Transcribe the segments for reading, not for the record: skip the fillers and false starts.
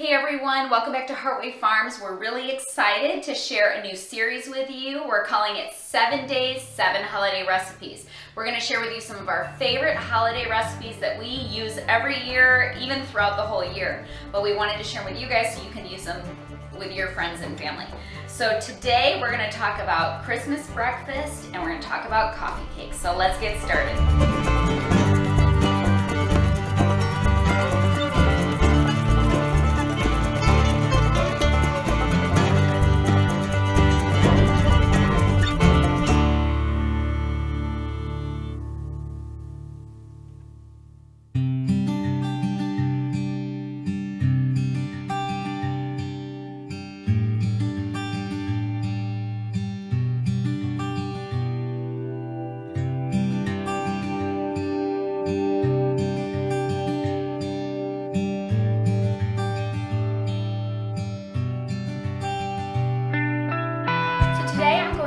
Hey everyone, welcome back to Heartway Farms. We're really excited to share a new series with you. We're calling it 7 Days, 7 Holiday Recipes. We're going to share with you some of our favorite holiday recipes that we use every year, even throughout the whole year. But we wanted to share with you guys so you can use them with your friends and family. So today we're going to talk about Christmas breakfast and we're going to talk about coffee cakes. So let's get started.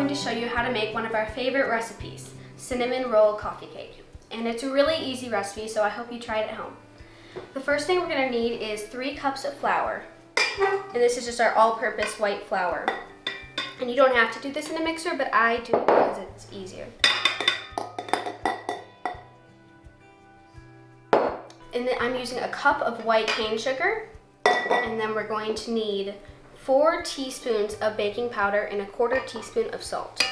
To show you how to make one of our favorite recipes, cinnamon roll coffee cake. And it's a really easy recipe, so I hope you try it at home. The first thing we're going to need is 3 cups of flour. And this is just our all-purpose white flour. And you don't have to do this in a mixer, but I do because it's easier. And then I'm using a cup of white cane sugar. And then we're going to need 4 teaspoons of baking powder and a 1/4 teaspoon of salt.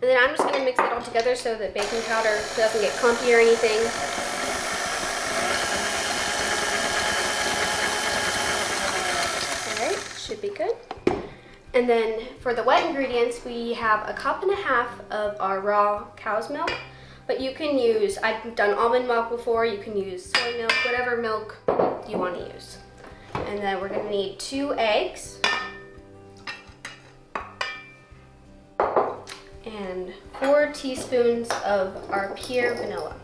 And then I'm just going to mix it all together so that baking powder doesn't get clumpy or anything. Alright, should be good. And then for the wet ingredients, we have a 1.5 cups of our raw cow's milk. But you can use, I've done almond milk before, you can use soy milk, whatever milk you want to use. And then we're going to need 2 eggs. And 4 teaspoons of our pure vanilla.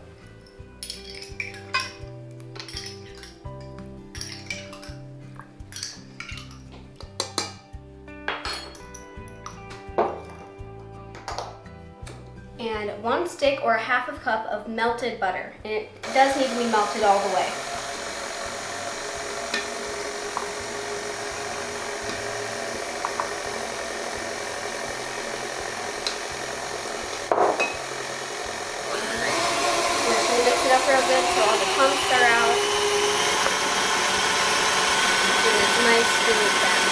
And 1 stick or 1/2 cup of melted butter. And it does need to be melted all the way. Real good so all the clumps are out and it's nice smooth batter.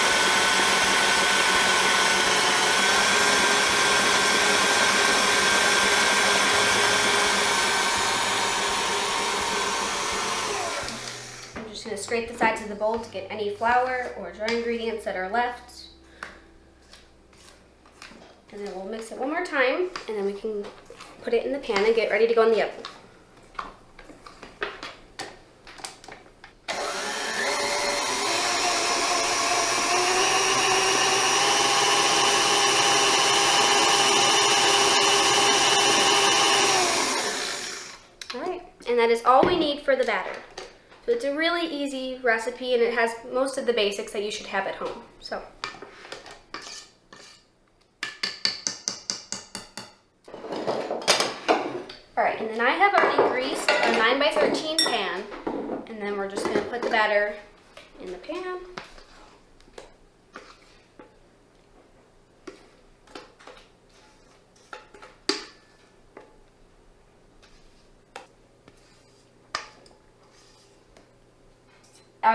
I'm just going to scrape the sides of the bowl to get any flour or dry ingredients that are left. And then we'll mix it one more time and then we can put it in the pan and get ready to go in the oven. And that is all we need for the batter. So it's a really easy recipe and it has most of the basics that you should have at home. So. Alright, and then I have already greased a 9x13 pan. And then we're just going to put the batter in the pan.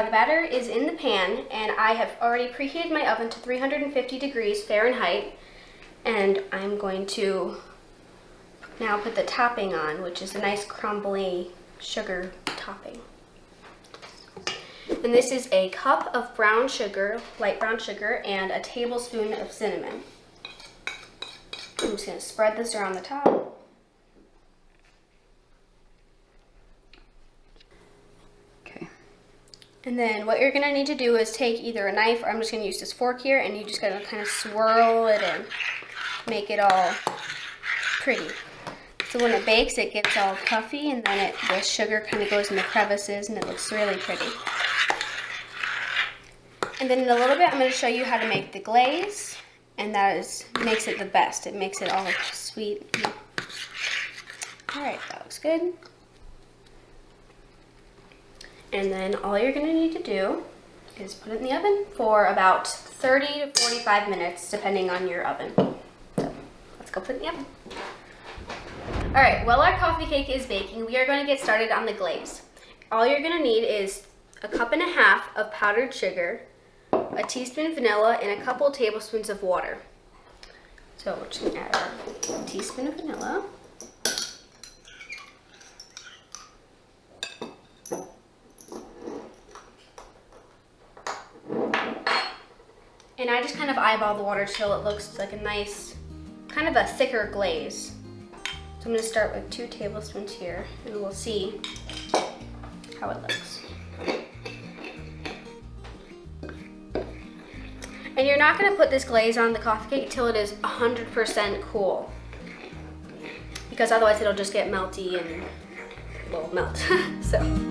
The batter is in the pan and I have already preheated my oven to 350 degrees Fahrenheit and I'm going to now put the topping on, which is a nice crumbly sugar topping. And this is a cup of brown sugar, light brown sugar, and a tablespoon of cinnamon. I'm just going to spread this around the top. And then what you're going to need to do is take either a knife, or I'm just going to use this fork here, and you just got to kind of swirl it in, make it all pretty. So when it bakes, it gets all puffy, and then the sugar kind of goes in the crevices, and it looks really pretty. And then in a little bit, I'm going to show you how to make the glaze, and that makes it the best. It makes it all sweet. All right, that looks good. And then all you're going to need to do is put it in the oven for about 30 to 45 minutes, depending on your oven. So let's go put it in the oven. All right, while our coffee cake is baking, we are going to get started on the glaze. All you're going to need is a cup and a half of powdered sugar, a teaspoon vanilla, and a couple tablespoons of water. So we're just going to add a teaspoon of vanilla. And I just kind of eyeball the water till it looks like a nice, kind of a thicker glaze. So I'm going to start with 2 tablespoons here, and we'll see how it looks. And you're not going to put this glaze on the coffee cake till it is 100% cool, because otherwise it'll just get melty and will melt. So.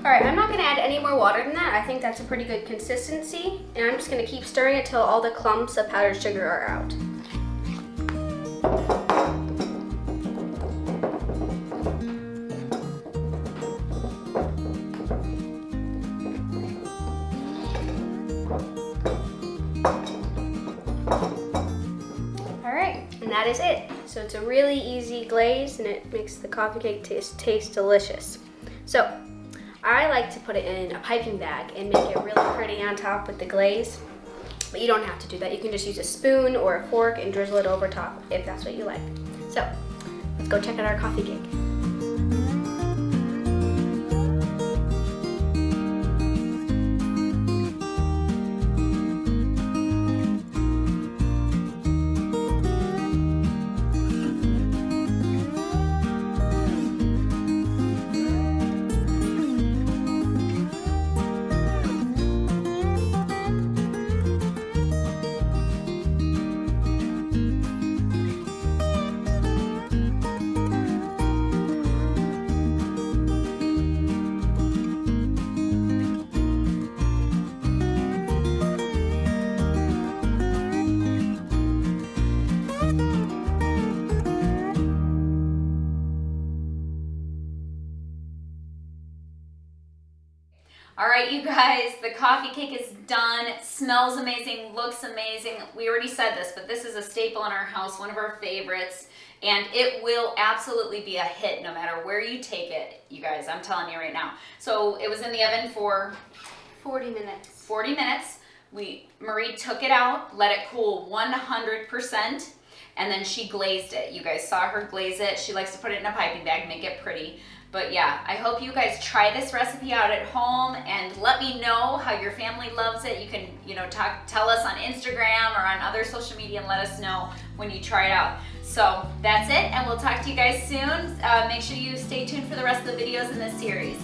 All right, I'm not gonna add any more water than that. I think that's a pretty good consistency. And I'm just gonna keep stirring it till all the clumps of powdered sugar are out. All right, and that is it. So it's a really easy glaze, and it makes the coffee cake taste delicious. So I like to put it in a piping bag and make it really pretty on top with the glaze. But you don't have to do that. You can just use a spoon or a fork and drizzle it over top if that's what you like. So let's go check out our coffee cake. All right, you guys, the coffee cake is done. Smells amazing, looks amazing. We already said this, but this is a staple in our house, one of our favorites, and it will absolutely be a hit no matter where you take it, you guys, I'm telling you right now. So it was in the oven for 40 minutes. 40 minutes. Marie took it out, let it cool 100%, and then she glazed it. You guys saw her glaze it. She likes to put it in a piping bag, make it pretty. But yeah, I hope you guys try this recipe out at home and let me know how your family loves it. You can, tell us on Instagram or on other social media and let us know when you try it out. So that's it, and we'll talk to you guys soon. Make sure you stay tuned for the rest of the videos in this series.